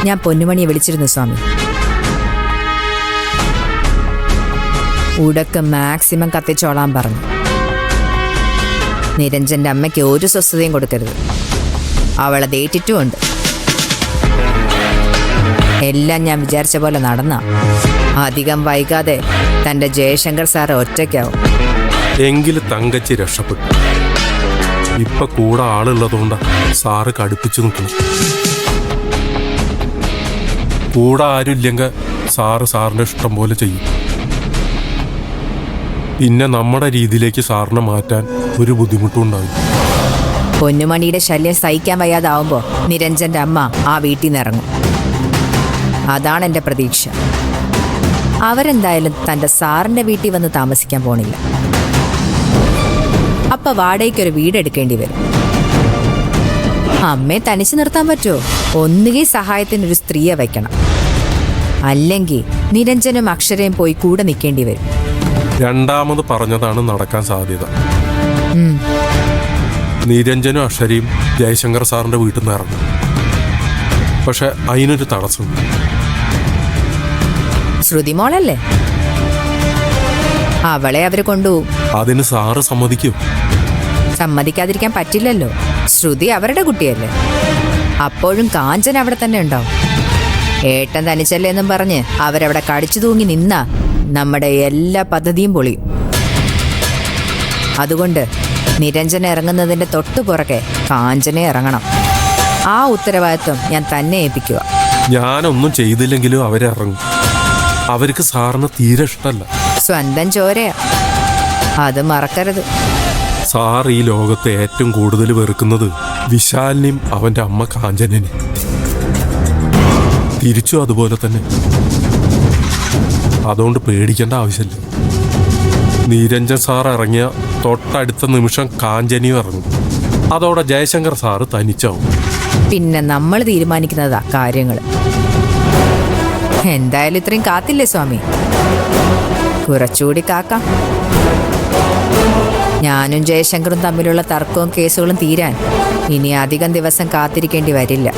ഞാൻ പൊന്നുമണിയെ വിളിച്ചിരുന്നു സ്വാമി. ഉടക്ക് മാക്സിമം കത്തിച്ചോളാൻ പറഞ്ഞു. നിരഞ്ജന്റെ അമ്മയ്ക്ക് ഒരു സ്വസ്ഥതയും കൊടുക്കരുത്. അവളെ തേറ്റിട്ടുമുണ്ട്. എല്ലാം ഞാൻ വിചാരിച്ച പോലെ നടന്ന അധികം വൈകാതെ തന്റെ ജയശങ്കർ സാറ് ഒറ്റയ്ക്കാവും. എങ്കിലും തങ്കച്ചി രക്ഷപ്പെട്ടു. ഇപ്പൊ കൂടെ ആളുള്ളതുകൊണ്ടാ സാറ് കടുപ്പിച്ചു നിൽക്കണം. കൂടെ ആരുമില്ലെങ്കിൽ സാറിന്റെ ഇഷ്ടം പോലെ ചെയ്യും. പിന്നെ നമ്മുടെ രീതിയിലേക്ക് സാറിനെ മാറ്റാൻ ഒരു ബുദ്ധിമുട്ടും ഉണ്ടാവില്ല. പൊന്നുമണിയുടെ ശല്യം സഹിക്കാൻ വയ്യാതാവുമ്പോ നിരഞ്ജന്റെ അമ്മ ആ വീട്ടിൽ നിന്ന് ഇറങ്ങും. അതാണ് എൻ്റെ പ്രതീക്ഷ. അവരെന്തായാലും തൻ്റെ സാറിൻ്റെ വീട്ടിൽ വന്ന് താമസിക്കാൻ പോണില്ല. അപ്പൊ വാടകയ്ക്കൊരു വീടെടുക്കേണ്ടി വരും. അമ്മയെ തനിച്ച് നിർത്താൻ പറ്റുമോ? ഒന്നുകിൽ സഹായത്തിനൊരു സ്ത്രീയെ വയ്ക്കണം, അല്ലെങ്കിൽ നിരഞ്ജനും അക്ഷരയും പോയി കൂടെ നിൽക്കേണ്ടി വരും. രണ്ടാമത് പറഞ്ഞതാണ് നടക്കാൻ സാധ്യത. നിരഞ്ജനും അക്ഷരയും ജയശങ്കർ സാറിന്റെ വീട്ടിൽ നിന്ന് ഇറങ്ങും. പക്ഷെ അതിനൊരു തടസ്സം. ശ്രുതി മോളല്ലേ, അവളെ അവര് കൊണ്ടുപോകും. അതിന് സാറ് സമ്മതിക്കൂ? സമ്മതിക്കാതിരിക്കാൻ പറ്റില്ലല്ലോ. ശ്രുതി അവരുടെ കുട്ടിയല്ലേ. അപ്പോഴും കാഞ്ചന അവിടെ തന്നെ ഉണ്ടാവും. ഏട്ടൻ തനിച്ചല്ലേ എന്നും പറഞ്ഞ് അവരവിടെ കടിച്ചു തൂങ്ങി നിന്ന നമ്മുടെ എല്ലാ പദ്ധതിയും പൊളിയും. അതുകൊണ്ട് നിരഞ്ജന ഇറങ്ങുന്നതിന്റെ തൊട്ടു പുറകെ കാഞ്ചന ഇറങ്ങണം. ആ ഉത്തരവാദിത്വം ഞാൻ തന്നെ ഏൽപ്പിക്കുക. ഞാനൊന്നും ചെയ്തില്ലെങ്കിലും അവരിറങ്ങും. അവർക്ക് സാറിന് തീരെ ഇഷ്ടമല്ല. സ്വന്തം ചോരയാ, അത് മറക്കരുത്. സാർ ഈ ലോകത്ത് ഏറ്റവും കൂടുതൽ വെറുക്കുന്നത് വിശാലിനെയും അവന്റെ അമ്മ കാഞ്ചനെയും. തിരിച്ചു അതുപോലെ തന്നെ. അതുകൊണ്ട് പേടിക്കേണ്ട ആവശ്യമില്ല. നിരഞ്ജൻ സാർ ഇറങ്ങിയ തൊട്ടടുത്ത നിമിഷം കാഞ്ചനിയും ഇറങ്ങും. അതോടെ ജയശങ്കർ സാറ് തനിച്ചാവും. പിന്നെ നമ്മൾ തീരുമാനിക്കുന്നതാ കാര്യങ്ങൾ. എന്തായാലും ഇത്രയും കാത്തില്ലേ സ്വാമി, കുറച്ചുകൂടി കാക്കാം. ഞാനും ജയശങ്കറും തമ്മിലുള്ള തർക്കവും കേസുകളും തീരാൻ ഇനി അധികം ദിവസം കാത്തിരിക്കേണ്ടി വരില്ല.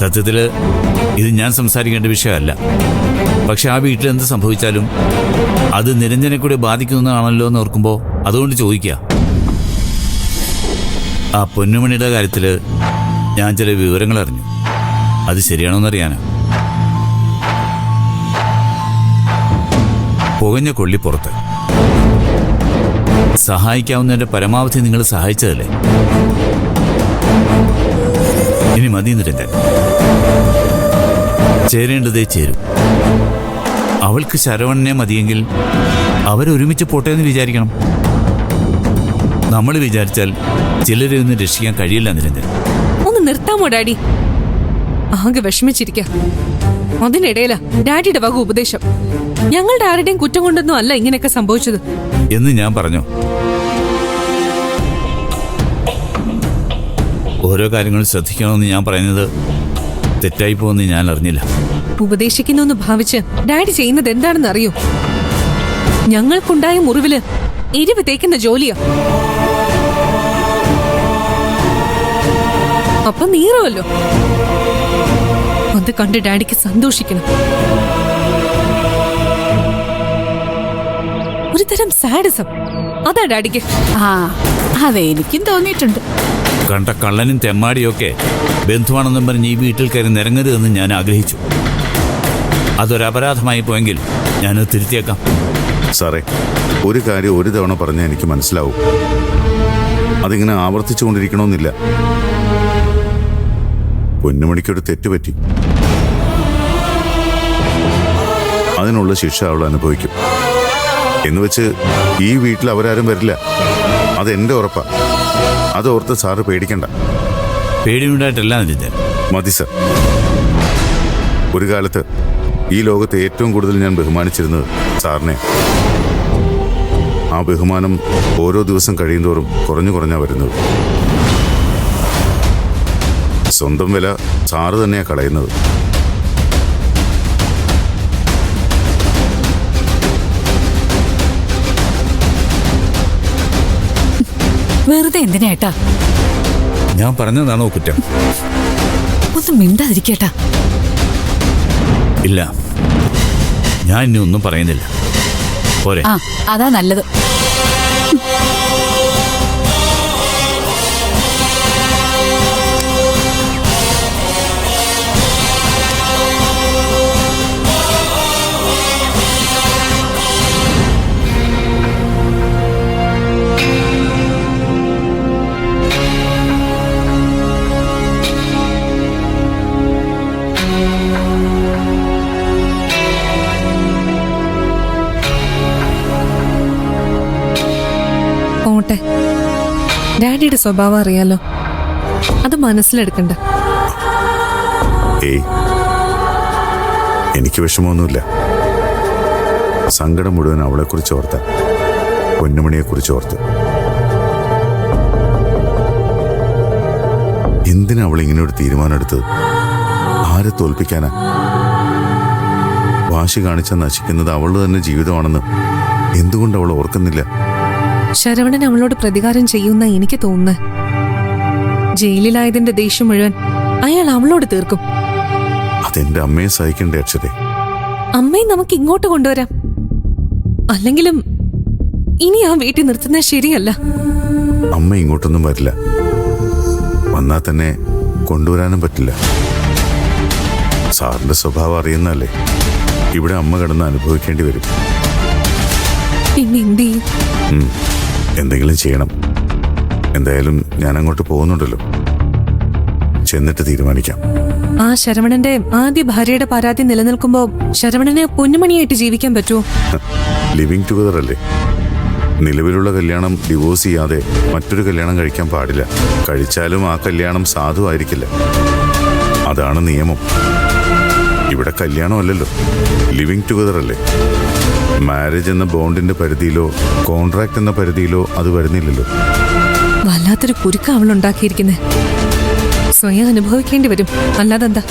സത്യത്തിൽ ഇത് ഞാൻ സംസാരിക്കേണ്ട വിഷയമല്ല. പക്ഷെ ആ വീട്ടിൽ എന്ത് സംഭവിച്ചാലും അത് നിരഞ്ജനെ കൂടെ ബാധിക്കുന്നതാണല്ലോ എന്ന് ഓർക്കുമ്പോൾ അതുകൊണ്ട് ചോദിക്കുക. ആ പൊന്നുമണിയുടെ കാര്യത്തിൽ ഞാൻ ചില വിവരങ്ങൾ അറിഞ്ഞു. അത് ശരിയാണോന്നറിയാനാ. പുകഞ്ഞ കൊള്ളി പുറത്ത്. സഹായിക്കാവുന്നതിന്റെ പരമാവധി നിങ്ങൾ സഹായിച്ചതല്ലേ. ഇനി മതി നിരഞ്ജൻ. ചേരേണ്ടതേ ചേരും. അവൾക്ക് ശരവണനെ മതിയെങ്കിൽ അവരൊരുമിച്ച് പോട്ടെ എന്ന് വിചാരിക്കണം. നമ്മൾ വിചാരിച്ചാൽ ചിലരെ ഒന്നും രക്ഷിക്കാൻ കഴിയില്ല നിരഞ്ജൻ. ഒന്ന് നിർത്താമോ ഡാഡി? ആകെ വിഷമിച്ചിരിക്ക. അതിനിടയിലാ ഡാഡിയുടെ വക ഉപദേശം. ഞങ്ങളുടെ ആരുടെയും കുറ്റം കൊണ്ടൊന്നും അല്ല ഇങ്ങനെയൊക്കെ സംഭവിച്ചത് എന്ന് ഞാൻ പറഞ്ഞു. ഓരോ കാര്യങ്ങളും ശ്രദ്ധിക്കണമെന്ന് ഞാൻ പറയുന്നത് തെറ്റായി പോകുമെന്ന് ഞാൻ അറിഞ്ഞില്ല. ഉപദേശിക്കുന്നു ഭാവിച്ച് ഡാഡി ചെയ്യുന്നത് എന്താണെന്ന് അറിയൂ? ഞങ്ങൾക്കുണ്ടായ മുറിവില് എരിവ് തേക്കുന്ന ജോലിയാ. അപ്പൊ നീറുമല്ലോ. അത് കണ്ട് ഡാഡിക്ക് സന്തോഷിക്കണം. ഒരു തരം സാഡിസം അതാ ഡാഡിക്ക്. അതെനിക്കും തോന്നിയിട്ടുണ്ട്. കണ്ട കള്ളനും തെമ്മാടിയൊക്കെ ബന്ധുവാണെന്നും പറഞ്ഞ് ഈ വീട്ടിൽ കയറി നിരങ്ങരുതെന്ന് ഞാൻ ആഗ്രഹിച്ചു. അതൊരപരാധമായി പോയെങ്കിൽ ഞാനത് തിരുത്തിയേക്കാം. സാറേ, ഒരു കാര്യം ഒരു തവണ പറഞ്ഞാൽ എനിക്ക് മനസ്സിലാവും. അതിങ്ങനെ ആവർത്തിച്ചുകൊണ്ടിരിക്കണമെന്നില്ല. പൊന്നുമണിക്കൊരു തെറ്റുപറ്റി. അതിനുള്ള ശിക്ഷ അവൾ അനുഭവിക്കും. എന്ന് വെച്ച് ഈ വീട്ടിൽ അവരാരും വരില്ല. അതെന്റെ ഉറപ്പാ. അതോർത്ത് സാറ് പേടിക്കണ്ട. പേടിയുണ്ടായിട്ടല്ല നിരഞ്ജൻ. മതി സർ. ഒരു കാലത്ത് ഈ ലോകത്ത് ഏറ്റവും കൂടുതൽ ഞാൻ ബഹുമാനിച്ചിരുന്നത് സാറിനെ. ആ ബഹുമാനം ഓരോ ദിവസം കഴിയുന്തോറും കുറഞ്ഞാ വരുന്നത്. സ്വന്തം വില സാറ് തന്നെയാ കളയുന്നത്. വെറുതെ എന്തിനാ ഏട്ടാ? ഞാൻ പറഞ്ഞതാണോ കുറ്റം? ഒന്നും മിണ്ടാതിരിക്കേട്ടാ. ഇല്ല, ഞാൻ ഇനി ഒന്നും പറയുന്നില്ല. പോരെ? ആ, അതാ നല്ലത്. പോട്ടെ, ഡാഡിയുടെ സ്വഭാവം അറിയാലോ, അത് മനസ്സിലെടുക്കണ്ട. ഏയ്, എനിക്ക് വിഷമമൊന്നുമില്ല. സങ്കടം മുഴുവൻ അവളെക്കുറിച്ച് ഓർത്ത, പൊന്നുമണിയെക്കുറിച്ച് ഓർത്ത്. എന്തിനാ അവൾ ഇങ്ങനെ ഒരു തീരുമാനം എടുത്തത്? ആരെ തോൽപ്പിക്കാനാ? വാശി കാണിച്ച നശിക്കുന്നത് അവളുടെ തന്നെ ജീവിതമാണെന്ന് എന്തുകൊണ്ട് അവൾ ഓർക്കുന്നില്ല? ശരവണൻ അവളോട് പ്രതികാരം ചെയ്യുന്ന എനിക്ക് തോന്നുന്നത്. ജയിലിലായതിന്റെ ദേഷ്യം മുഴുവൻ അയാൾ അവളോട് തീർക്കും. അതെന്റെ അമ്മയെ സഹിക്കണ്ടേ അക്ഷരേ? അമ്മയെ നമുക്ക് ഇങ്ങോട്ട് കൊണ്ടുവരാം. അല്ലെങ്കിലും ഇനി ആ വീട്ടിൽ നിർത്തുന്നത് ശരിയല്ല. അമ്മ ഇങ്ങോട്ടൊന്നും വരില്ല. വന്നാൽ തന്നെ കൊണ്ടുവരാനും പറ്റില്ല. സാറിന്റെ സ്വഭാവം അറിയുന്നല്ലേ. ഇവിടെ അമ്മ കിടന്ന് അനുഭവിക്കേണ്ടി വരും. പിന്നെ എന്ത് ചെയ്യും? എന്തെങ്കിലും ചെയ്യണം. എന്തായാലും ഞാൻ അങ്ങോട്ട് പോകുന്നുണ്ടല്ലോ. ചെന്നിട്ട് തീരുമാനിക്കാം. ആ ശരവണന്റെ ആദ്യ ഭാര്യയുടെ പരാതി നിലനിൽക്കുമ്പോ ശരവണനെ പൊന്നുമണിയായിട്ട് ജീവിക്കാൻ പറ്റുമോ? ലിവിങ് ടുഗദർ അല്ലേ. നിലവിലുള്ള കല്യാണം ഡിവോഴ്സ് ചെയ്യാതെ മറ്റൊരു കല്യാണം കഴിക്കാൻ പാടില്ല. കഴിച്ചാലും ആ കല്യാണം സാധുവായിരിക്കില്ല. അതാണ് നിയമം. ഇവിടെ കല്യാണമല്ലല്ലോ, ലിവിങ് ടുഗദർ അല്ലേ. മാരേജ് എന്ന ബോണ്ടിന്റെ പരിധിയിലോ കോൺട്രാക്ട് എന്ന പരിധിയിലോ അത് വരുന്നില്ലല്ലോ. വല്ലാത്തൊരു കുരുക്ക അവൾ ഉണ്ടാക്കിയിരിക്കുന്നേ. സ്വയം അനുഭവിക്കേണ്ടി വരും, അല്ലാതെന്താ?